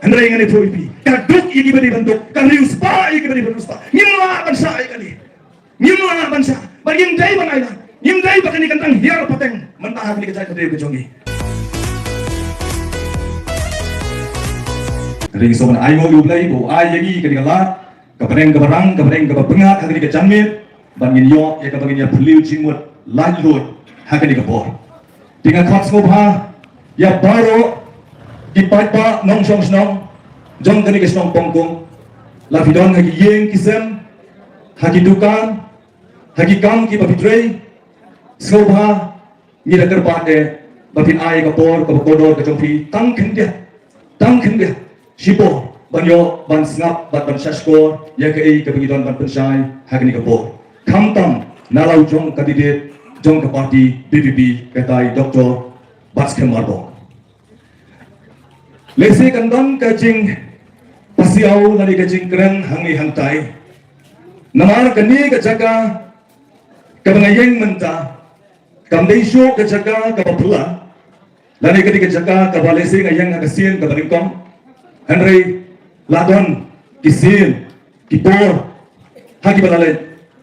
Henry ngani proipi. Kaduk iki beri bentuk. Karius pa iki beri bentuk. Ngimla bansa ikani. Ngimla bansa. Bagim dai mangaila. Ngim dai bakani kantang hiar pateng. Mentah ni kecai kadai kejongi. Ring soman ayo yublai bo ayagi kadingala. Kabareng kabenga kagani kecamit. Bangin yo ya kabangin ya puliu jimut lanjut hakani kapor. Dengan khas ngobha ya baro ipatpa nong song snong jong kani ke snong pongkong la vidon hagi yeng kisem hagi dukan hagi kam ki babitrei ngobha ni da kerpate babin ai kapor kabokodor ka jongpi tang khendia sipo banyo ban snap ban saskor ya ke ei kabigidon ban pensai hakani kapor kamtam nalau jong kandidat jong ke parti BBB katai Dr. Baskem Marbo. Lesi kandang kacing pasiau lari kacing keren hangi hantai. Namar kani kajaga kabangayeng menta kamdeisu kajaga kabapula lari kani kajaga kabalesi ngayeng ngakasin kabaringkong Henry ladon kisin kipor hagi balale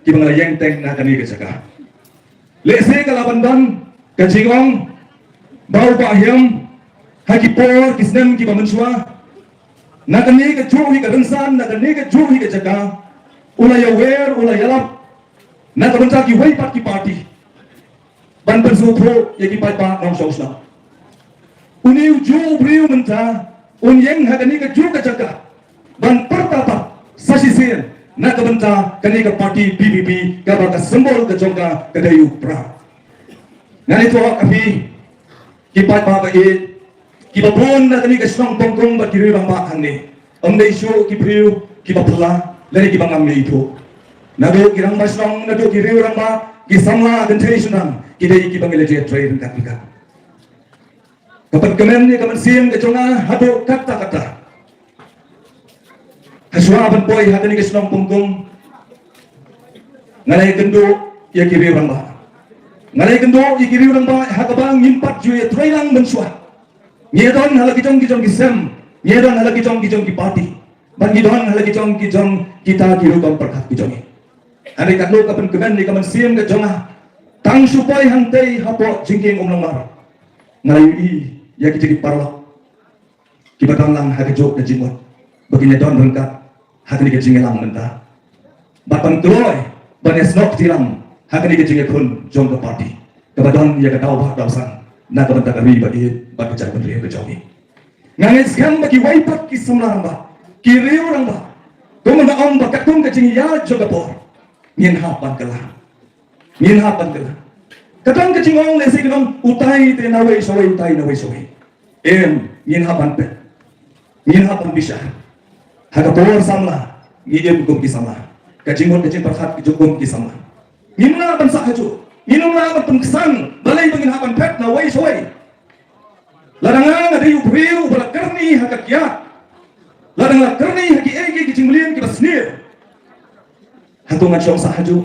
kibangalayeng teng na kani kajaga. Lese kalabandan kajingong bau bahyam hagi por kisnem ki bamanswa nakani ka juhi ka dansan nakani ka juhi ka jaga ulaya wer ulaya lap nakabanta ki wai pat ki party ban ban so pro ye ki pat pa nong sosna uniu ju briu menta unyeng hagani ka ju ka jaga ban pertapa sasisen nakabanta kani ka party BBB ka ba ka sembol ka jongka ka dayu pra ngani to api kipat ba it kibapon na kani ka strong pongkong ba kiri rang ba hanni amdei show kipriu kibapla lari kibang amne ito nado kirang ba strong nado kiri rang ba kisamla dentation kidai kibang eleje trade ka pika kapag kamen ni kaman sim ka jonga hado kata Haswaban boy hadani ke senong pungkung ngalai kendo ya kiri orang ba ngalai kendo ya kiri orang ba hakabang ngimpat juye trailang mensua nyedon halagi jong kisem nyedon halagi jong ki party bangidon halagi jong kita kiru kam perkat kijongi hari kadlo kapan kemen ni kaman sim ke jonga tang supay hangtei hapo jingking lamar ngalai i ya kijigi parlo kibatang lang hagajok na jimot baginya don rengkat hakani ke jingelang menta bapan kloy banes nok tilang hakani ke jingekun jong ke party kabadon ya ka taw ba dawsan na ka banta kami bagi baca menteri ke jomi ngangis kam bagi waipat ki samlang ba ki riurang ba kumanda om ba katung ke jingi ya joga por ngin hapan kala kadang ke jingong lesi kedong utai te nawe sawai utai nawe sawai ngin hapan pe ngin hapan bisa Hagapor samla, ngidem hukum kisamla. Kajingon kajing perhat hukum kisamla. Ngimna ban sahajo, nginumla ban pengkesan, balai bangin hapan pet na way soy. Larangan ada yubriu bala kerni hakakia. Larang kerni haki egi kijinglien kibasnir. Hatungan syong sahajo.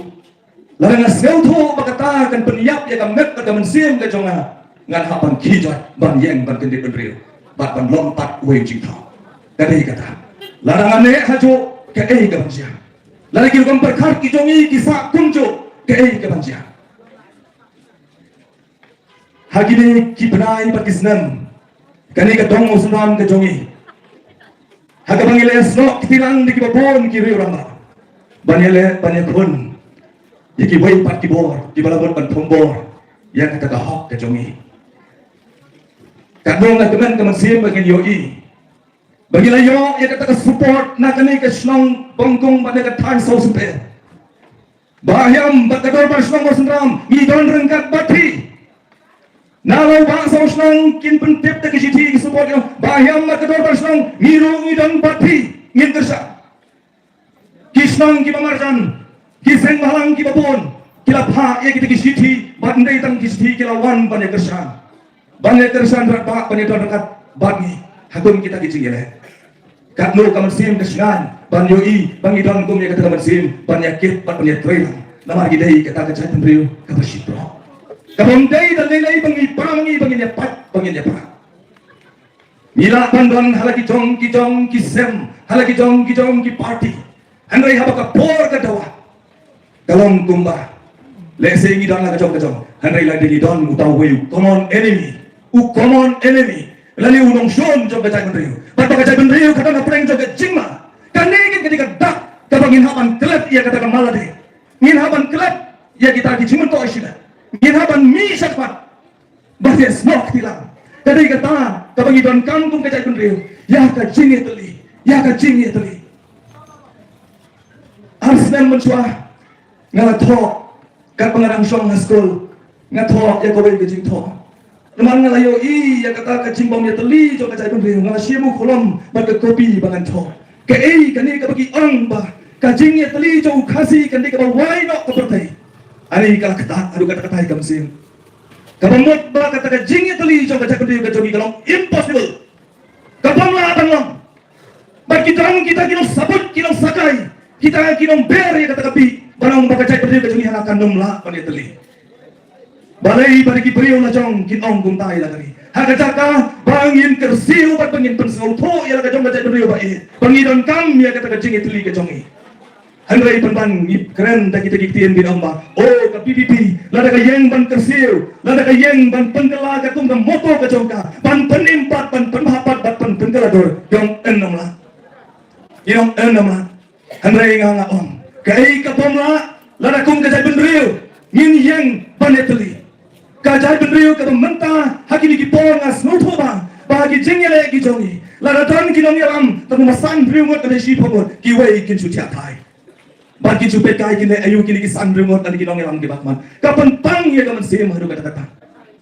Larang seuto bakata kan peniap ya kamet ka mensim ka jonga. Ngan hapan kijat ban yeng ban kendit benriu. Ban lompat way jingtau. Kadai kata. Larangan ne hajo ke ke bansia lari ki gam perkhar ki jongi ki sa kunjo ke bansia hagine ki banai pakisnan kani ka dong musnan ke jongi haga bangile snok tilang di ki babon ki riurama banele banekun yiki boy pat ki bor ki balabon ban thombor yang kata ka hok ke jongi kadong na teman teman sim bagin yoi bagi layo ya kata support na kani ke snong bongkong pada ke thai so supe bahyam bakador par snong sendram ngidon rengkat bati nalau ba so snong kin pentip te ke siti support bahyam bakador par snong ngiru ngidon bati ngin tersa kisnong ki pamarjan kiseng malang ki babon kila pha ye ki siti bandai tang ki siti kila wan bane kersan rak ba bane don rengkat bani hakun kita kicingele katno kaman sim kesngan ban yoi bang idon kum ya kata kaman sim ban yakit ban trail nama gidai kata kecai penriu kapasipro kabon dai dan lelai bangi pamangi bangi ne pat bangi ne pa Ila bandon halaki jong ki sem halaki jong ki party. Handai haba ka por ka dawa. Kalong kumba. Lese ngi don la ka jong. Handai la di don utau we common enemy. Common enemy. Lali unong shon jong ka jai benriu. Pat ka jai benriu kata na preng jong ka jingma. Kanegin ketika dak kabangin haban klep ia kata ka malade. Ngin haban klep ia kita di jimun to isida. Ngin haban mi sakpat. Bahaya smok tilang. Kadai kata kabangin don kampung ka jai benriu. Ya ka jingi teli. Ya ka jingi teli. Arslan mencuah ngathok kat pengarang song school ngathok ya kowe ke jing thok teman ngalayo ya kata ke jing bom ya teli jo ka jai benriu ngasimu kolom bat ke kopi bangan thok ke kani ka bagi ong ba ka jing ya teli jo khasi kan di ka wai no ka pertai ani ka kata adu kata kamsim ka bamot ba kata ka jing ya teli jo ka jai benriu ka jogi kalong impossible ka bamla tanglong bat kita kilo sabut kilo sakai kita kinong ber ya kata kapi barang baka jai berdiri kajungi hanakan nomla pani teli balai bari ki beriu la jong kinong kumtai la kari haka jaka bangin kersiu bat bangin pensau tho ya la kajong jai berdiri ba e bangidon kam ya kata kajing teli kajongi handrai penban keren ta kita kitien bin amba oh ka PPP lada ka yeng ban kersiu lada ka yeng ban pengkela ka tung moto kajong ka ban penimpat ban penhapat bat pengkela dor yong ennomla yong ennomla handai nga om kai ka pomla lada kum ka jai benriu ngin yang baneteli ka jai benriu ka menta hakini ki ponga snutho ba bagi jengele ki jongi lada don ki nong yalam tamu masan briu ngot ka shi phobot ki wei kin chu tia thai bagi chu pe kai ki le ayu ki san briu ngot ki nong yalam ki bakman ka pang ye ka man sim haru ka kata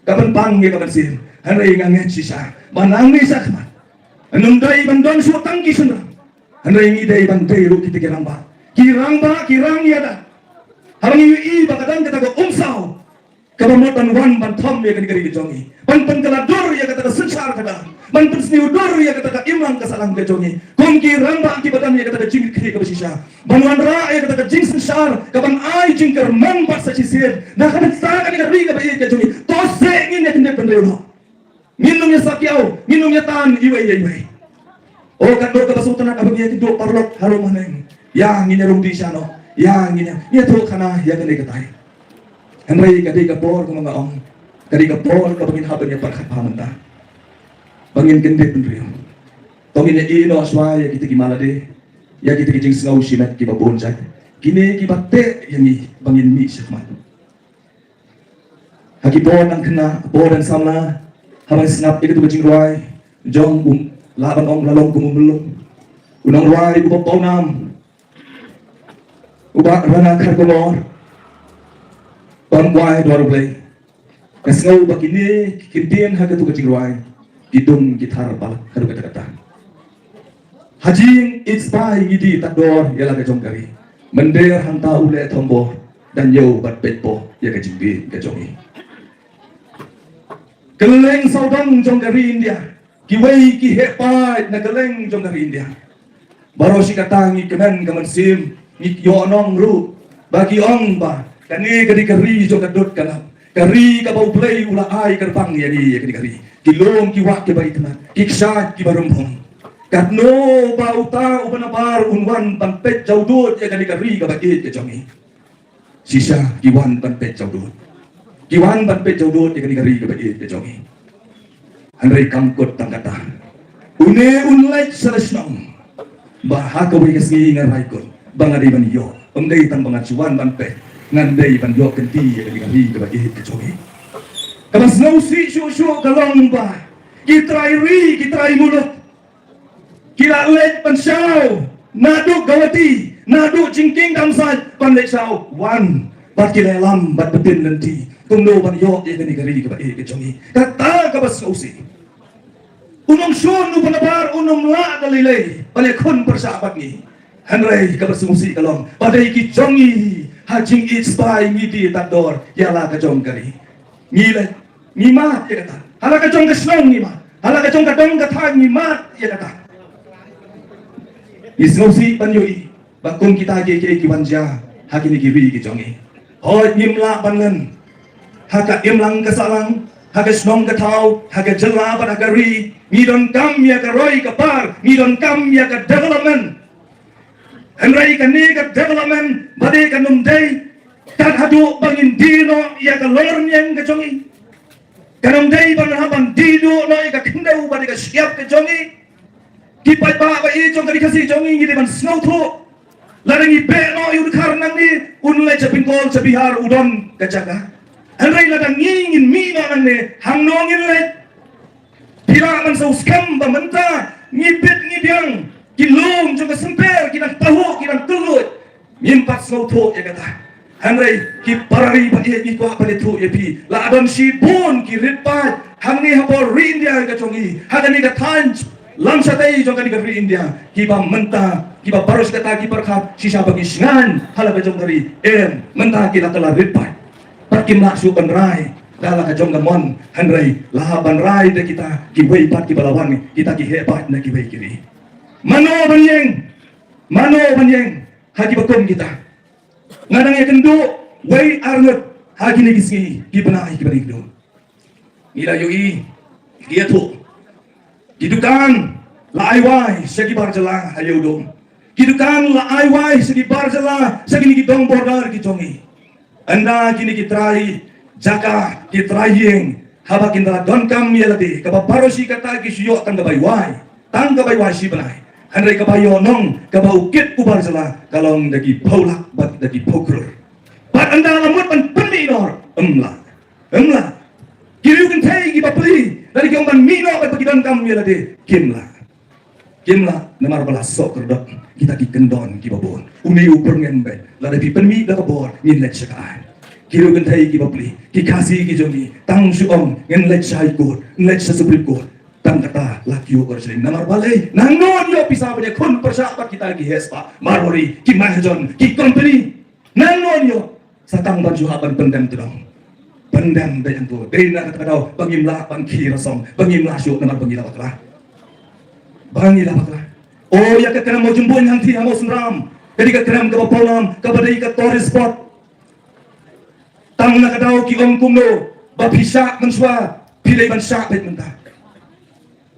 ka pang ye ka man sim handai nga nge sisa banang ni sakma anum dai bandon su tang ki sunra handai ngi dai ban dai ru ki te kiramba kirang yada harang i bakadan kata ko umsau kabamot ban ban thom ya kan kari jongi ban kala dur ya kata sensar kata ban sniu dur ya kata imang kasalang ke jongi kum kirang ba ki badan ya kata jing kri ka bisisa ban ra ya kata jing sensar kaban ai jing ker man pas sa sisir na kan sa kan kari ka bai ke jongi to se ngin ya tinde pendreu minum ya sakiau minum ya tan iwai oh kan do ka basutan ka bagi ya do parlok harum maneng yang ini rung di sana, yang ini tu kana yang kene katai. Henry kadai kapor ko mga ong, kadai kapor ka bangin haben ya parkat pamanta. Bangin kende penriyo. Tongin ya ino aswa ya kita gimana deh, ya kita kijing sengau simet kiba bonjak. Kini kibate yang ni bangin mi sakmat. Haki bon ang kena, bon ang samla, habang snap itu kijing ruai, jong laban ong lalong kumumulong. Unang ruai bubaw nam. Ubah rana kargomor pangwai dor play kasngau bakini kintian haga tu kajirwai kidung gitar bal hadu kata hajing it's by gidi takdor yala ka jongkari mender hanta ule thombo dan yo bat petpo ya ka jingbi ka jongi keleng saudang jongkari India kiwei ki hepai na keleng jongkari India baro si katangi kemen kaman sim ngik yo nong ru bagi ong ba kani kari jo kadot kanap kari ka bau play ula ai karbang ya di kari kilong ki wak ke bai tena iksa ki barumpong katno bau ta ubana bar unwan pan pet jaudut ya kari ka bai ke jongi sisa kiwan pan pet jaudut kiwan pan pet jaudut ya kari ka bai ke jongi handai kamkot tangkata une unlai sarasnong bahaka wi kasi ngaraikon bangadi ban yo umdai tan bangacuan ban pe ngandai ban yo kenti ya kali ka bagi ke jogi kabas no si shu kalong ba kitrai mulut kila let pan shaw nadu gawati nadu jingking damsat pan let shaw wan bat kila lam bat betin nanti tumno ban yo ya kali ka bagi ke jogi kata kabas no si unong shon upanabar unong la dalilay balik kun persahabat ni Henry kabersumusi kalong padai ki jongi hajing itspai ngidi tador yala ka jong kari ngile ngima ya kata hala ka jong keslong ngima hala ka jong kadong kata ngima ya kata isnusi panyoi bakung kita ke kiwanja hakini kiri ki jongi hoi ngimla bangen haka imlang kasalang haga snong ka tau, haga jela pada gari, ngidon kam ya ka roi ka par, ngidon kam ya ka development. Henry ka ni ka development, bade ka numday, kan hadu bangin dino ya ka lor nyeng ka jongi. Kanum day bang haban dino no ya ka kendau bade ka siap ka jongi. Kipai ba ba i jong ka dikasi jongi ngide ban snow thro. Larang i be no yu khar nang ni unlai chapin kol chabihar udon ka jaga. Henry ladang ngingin mi no nang ne hang no ngin le. Pila man sa uskam ba menta ngibit ngibyang kilung juga semper kinang tahu kinang tulut mimpat snow to ya kata Henry ki parari pa ye ki kwa pa tu ye pi la adon si bon ki ritpat hang ni habo ri India ka chongi haga ni ka than lam satai jong ka ni ka ri India ki ba menta ki ba baros kata ki perkhat sisa bagi singan hala ka jong kari menta ki la kala ritpat pakim la su ban rai dala ka jong gamon Henry la ban rai de kita ki wei pat ki balawan kita ki hebat na ki wei kiri mano banyeng hagi bakom kita ngadang ya kendo wai arnut hagi negisi ki benai ki benigdo ila yoi dia tu kidukan la aiwai segi barjala hayo dom kidukan la aiwai segi barjala segi ni dong border ki jongi anda kini ki trai jaka ki trying haba kindra don kam yelati ka barosi kata ki suyo tangga baiwai si benai Henry kabayo nong kabaukit ubar jela kalong dagi paulak bat dagi pokrur bat anda lamut pan pendinor emla kiri kan tay gi bapli dari kong ban mino bat bagi don kam yela de kimla namar bala sok redok kita ki kendon ki babon umi uper ngembe la de penmi da kabor ngin let sakai kiri kan tay gi bapli ki kasi gi jongi tang suom ngin let sai ko let sa supreme court tang kata lakyo kerjain namar balai nangon yo bisa punya kun persahabat kita lagi hespa marori ki mahjon ki company nangon yo satang baju haban pendam tudong pendam dayan tu dena kata kau bangimla bangki rasong bangimla syuk namar bangila bakla oh ya kena mau jembun yang ti mau senram jadi kena ke bapolam ke badai ke tourist spot tang nak kau ki om kumno bapisa menswa pilih bansa bet mentah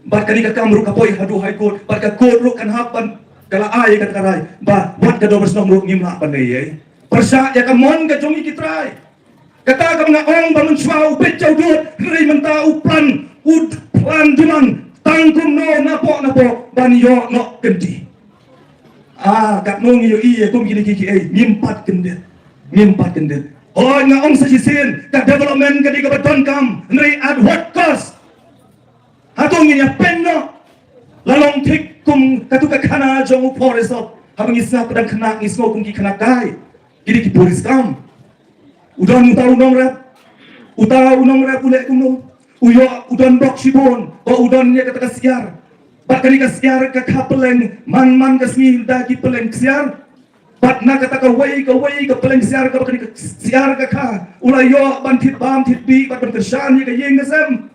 bat kani ka kamru ka boy hadu hai kot bat ka kot ru kan hapan kala ai ka karai ba wat ka do bersnom ru ngimla pan ye persa ya ka mon ka jongi kitrai kata ka nga ong ba menswa u becau dut ri menta u plan duman tangkum no napo ban yo no kendi kat no ngi yo iye kum gini kiki ngimpat kendet oh nga ong sa sisin ka development ka di ka baton kam ri at what cost hatong ini penno lalong tik kum katuka kana jong forest of habang isna pedang kena isno kum ki kena kai kini ki polis kam udon unong rap ulek kum uyo udon bok sibon ba udon nya kata kasiar bat kani kasiar ka kapeleng man kasmi dagi peleng kasiar bat na kata ka wei ka peleng siar ka kani siar ka ulayo ban tit bam tit bi bat ban kesan ka yeng kasem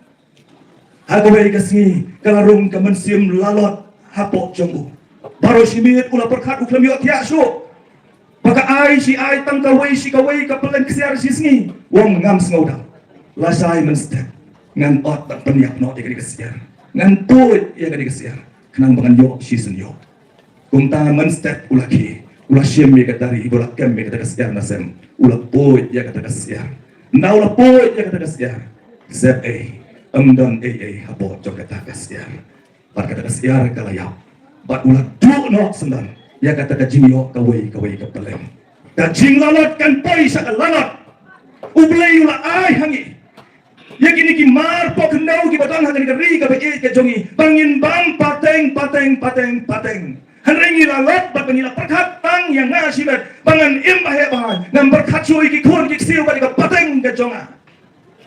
aku baik kesini kalarung kemensium lalot hapok jombu baru simit ulah perkat uklam yo tiak so maka ai si ai tang ka wei ka pelan kesiar sisni wong ngam sngodang lasai menstep ngan ot tak penyak no dia kesiar ngan tuit ya kesiar kenang bangan yo season yo kum ta menstep ulah ki ulah syem ya dari ibola kem ya kesiar nasem ulah poit ya kesiar na ulah poit ya kesiar sep Amdan habo jong kata kasiar par kata kasiar kalayap bat ulah du no sendan ya kata ka jingyo kawai ka pelem ka jing lalot kan poi sa lalot ublay ulah ai hangi ya kini ki mar po kendau ki batang hangani ka ri ka be ka jongi bangin bang pateng hanrengi lalot bat bangila perkat tang yang ngasibat bangan imbahe bahan ngam berkat suwi ki kur ki siu ka pateng ka jonga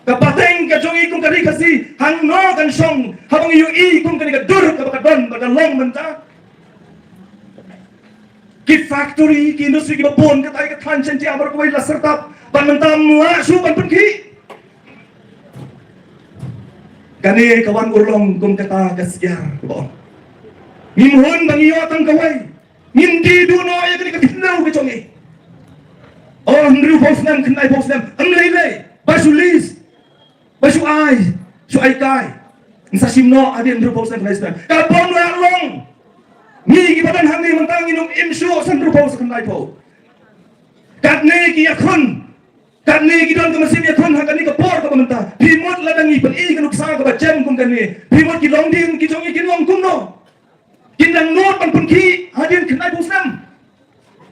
kapateng ka jongi kung kari kasi hang no kan song habang iyo kum kani ka dur ka baka don baka long menta ki factory ki industry ki bapon ka tayo ka tanchen ti amar ko la sertap ban menta mwa su ban penki kani kawan urlong kum kata kasyar ko ngimhon bang iyo tang kawai ngindi duno ya kani ka tindaw ka jongi oh ndru fosnam kanai fosnam amlay basulis Su ai kai. Sa simno adin rupo san Kristen. Kapon la long. Ni ki badan hang ni mentang inum imsu san rupo sa kanai po. Kat ne ki yakun. Kat ne ki don ka masim yakun hang ni ka por ka menta. Primot la dangi pen i kanuk sa ka ba jem kum kan ni. Primot ki long din ki jong ki long kum no. Kin dang not pan pun ki adin kanai po sam.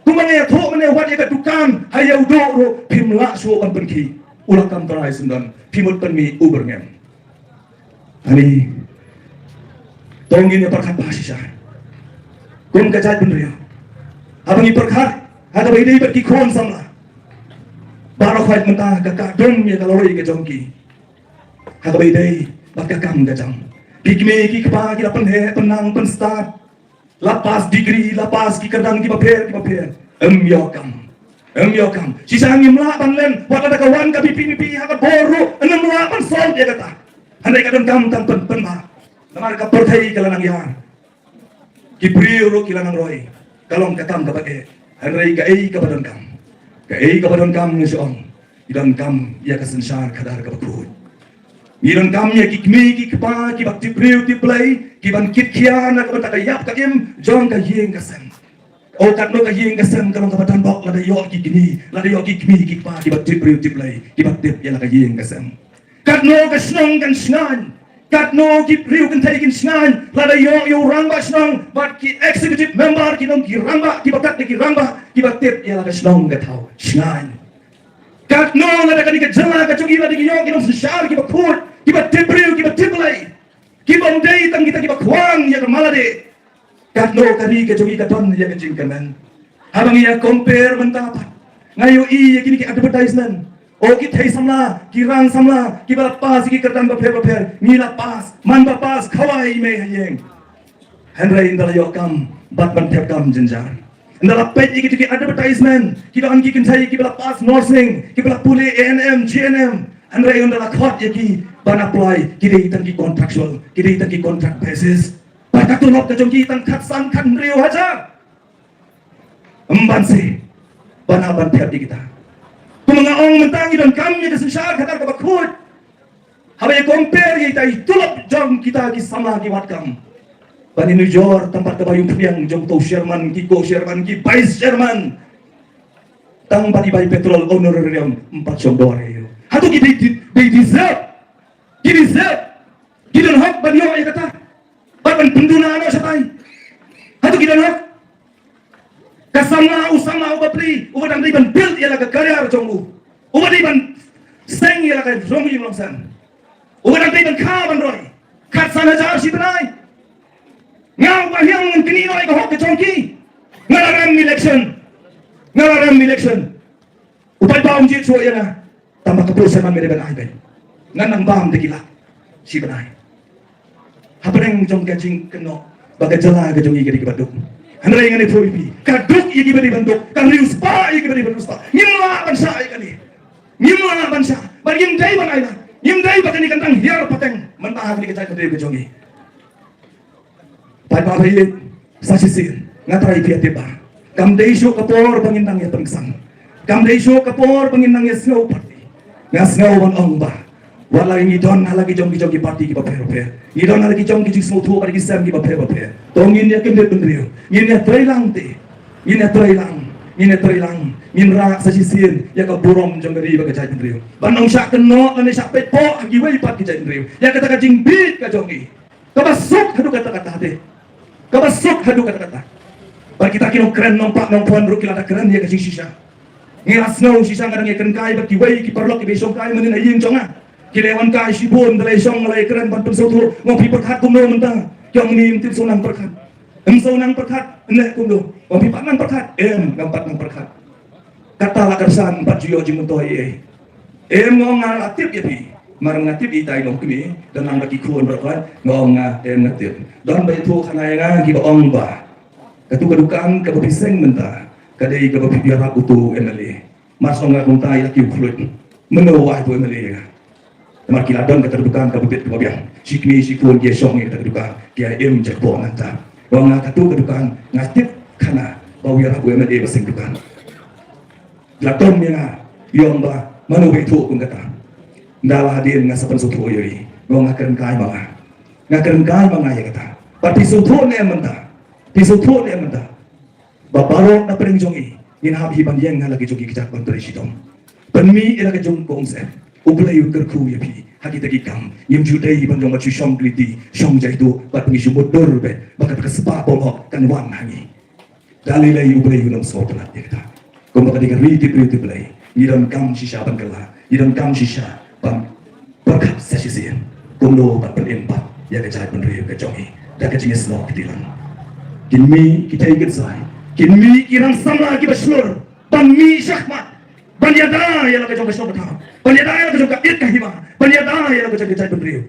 Kumane tho mane wat ya ka dukan hayau do ro pimla so pan pun ki. Ulah kam trai sundan. Primot pan mi uber ngem. Ani tongin ya perkat bahasa kum kajat bener ya abang perkat ada bayi pergi kon samla baru khait mentah kakak dong ya kalau lagi kejongki ada bayi bakal kam kajang pikme ki kepala kita penang penstart lapas degree lapas ki kadang ki paper yokam sisa ngimla panlen buat ada kawan ka pipi hakat boru enam pan sol dia kata Andai kadang kam penma, namar kapor thai kalanang yan, kipriyo ro kilanang roy, kalong katam kapake, andai kabadan kam ni seong, idan kam ya kasensyar kadar kapakut, idan kam ya kikmi kikpa kibak tipriyo tiplay, kiban kitkian nak kabayap kaim, jong kayeng kasen, o katno kayeng kasen kalong kabadan bok lada yo kikini, lada yo kikmi kikpa kibak tipriyo tiplay, kibak tip ya kayeng kasen. Katno ka snong kan sngan katno ki priu kan thai kin sngan lada yo rangba snong but ki executive member ki nong ki rangba ki bakat ki rangba ki batet ya lada snong ka thau sngan katno lada kan ki jala ka chugi lada ki yo ki nong sishar ki bakut ki batet priu ki batet lai ki bondei tang kita ki bakwang ya ka malade katno kari ka chugi ka ton ya ka jingkanan habang ya compare mentapa ngayo ya kini ki advertisement Oki thai samla, kirang samla, kibala pas ki kertan baper, ngila pas, man pas, kawai me hayeng. Henry indala yokam, batman thepkam jenjar. Indala page iki ki advertisement, kibala ki kinthai kibala pas nursing, kibala pule ANM, GNM. Henry indala khot ki ban apply, kidei tan ki contractual, kidei tan ki contract basis. Bakatu nok ka jongki tan khat san khan riu haja. Embansi, banaban thep kita. Kumangaong mentangi dan kami kesensyar kata kabakut. Habis compare kita itulap jong kita ki sama ki watkam. Bani New York tempat kebayung piang jong to Sherman ki go Sherman ki Vice Sherman. Tang bani bay petrol honorarium 4 jong dolar yo. Hatu ki they deserve. Ki deserve. Ki dan hak bani yo kata. Ban penduna ano sa tay. Hatu ki dan hak kasama usama ubapli ubadang diban build ya laga karya jonggu ubadiban seng ya laga jonggu yung longsan ubadang diban kaban roy kat sana jar si benai ngaw bahyang ng kinino ay kahok ke jongki ngalaram election upay baong jit so yana tama kapusan man mereban ay ben nganang bam dikila si benai habreng jong gajing keno baga jala ga jongi gadi kibaduk Andai ngani proibi, kaduk iki beri bentuk, kan rius pa iki beri bentuk pa. Ngimla bansa ikani, ngimla bansa. Bagi dai banai lah, dai bakani kantang hiar pateng, mentah ni kecai kedai kejongi. Pai pa bai sasisin, ngatrai pia tiba. Kam dai show kapor pangindang ya pengsang. Kam dai show kapor pangindang ya snow party. Ngas ngau wan ongba. Wala ini don halagi jong ki party ki paper. Ni don halagi jong ki semua tu kali sam ki paper. Tongin ya kende bendrio. Ni ya trailang te. Ni ya trailang. Min ra sa sisin ya ka burom jong dari ba ka bendrio. Banong sya keno lan sya pe po gi wai pat ki bendrio. Ya kata ka jing bit ka jongi. Ka basuk hadu kata-kata te. Ka basuk hadu kata-kata. Ba kita kino keren nompak nong puan ru kila keren ya ka jing sisa. Ngiras no sisa kadang ya ken kai ba ki wai ki parlok ki besok kai menin aying jonga. Kilewan ka sibun dalai song dalai keren ban pensotu ngopi perkat kumno mentang kyong ni tim sonang perkat sonang perkat nek kumno ngopi patnang perkat ngampat nang perkat kata la kersan 4 juyo jing mentoi ngong ngalatip ya pi mar ngatip itai ngong kimi dan nang bagi kuon berkat ngong ngatip don bai tu kana nga gi ong ba katu kadukan ka biseng menta kadai ka biara utu enale masong ngakung tai laki uklut menawah tu enale Namar kiladon keterdukaan kabubit kebabiang. Sikmi sikun dia song yang keterdukaan. Dia jakbo nganta. Wang ngatu kedukaan ngatip kana bawir aku MLA basing dukaan. Laton yang yong ba manu betu pun kata. Dalah hadir nga sa pansutho yuri. Ngo ngakaran kai mga. Ngakaran kai mga ya kata. Pati sutho ne menta. Pisutho ne menta. Babarok na pering jongi. Ginhabiban yang nga lagi jongi kijak ban presidom. Panmi ila ka jong kongse. Ublay kerku ya pi. Haki tagi kam. Yim judai ban jong machu shong kliti. Shong jaitu bat pengisu motor be. Bakat kesepa bolok kan wan hangi. Dalilai ublay yunam sopelat ya kata. Kung baka riti belai. Ngiram kam shisha ban kala. Ngiram kam shisha. Berkat sesisian kulo bat berempat ya kecai penreu ke jongi dan kecingis lo ketilan kinmi kita ingat sai kinmi kirang samla ki baslur panmi syahmat banyada ya la ke jong baslur betah banyada ya la ke jong ka it kahima banyada ya la ke jong kecai penreu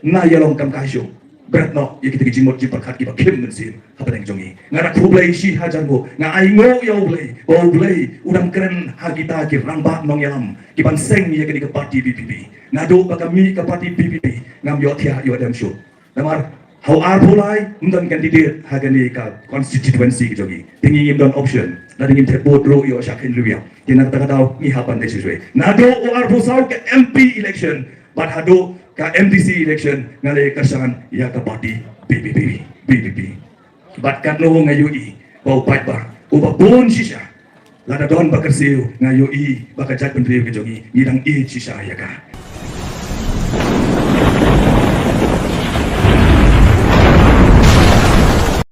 na ya long kam kasyo berat no ya kita jimot ji berkat ki bakim mensin apa yang jongi ngara kublai shi hajango nga aingo ya ublai udang keren hagita ki rangbat nong yalam ki panseng ya ke parti BPP ngado kami ke parti BPP ngam yo thia yo adam show namar how are pulai undan candidate hagani ka constituency jogi tingi im don option na dingin the board ro yo shakin ruya tinak ta daw ni hapan de siswe nado o are pusau ke MP election but hado ka MDC election ngale kasangan ya ka parti BPP but kan no ngayui bau pat ba uba bon sisa lada don bakarsiu ngayui bakajat pendiri ke jogi ngidang sisa ya ka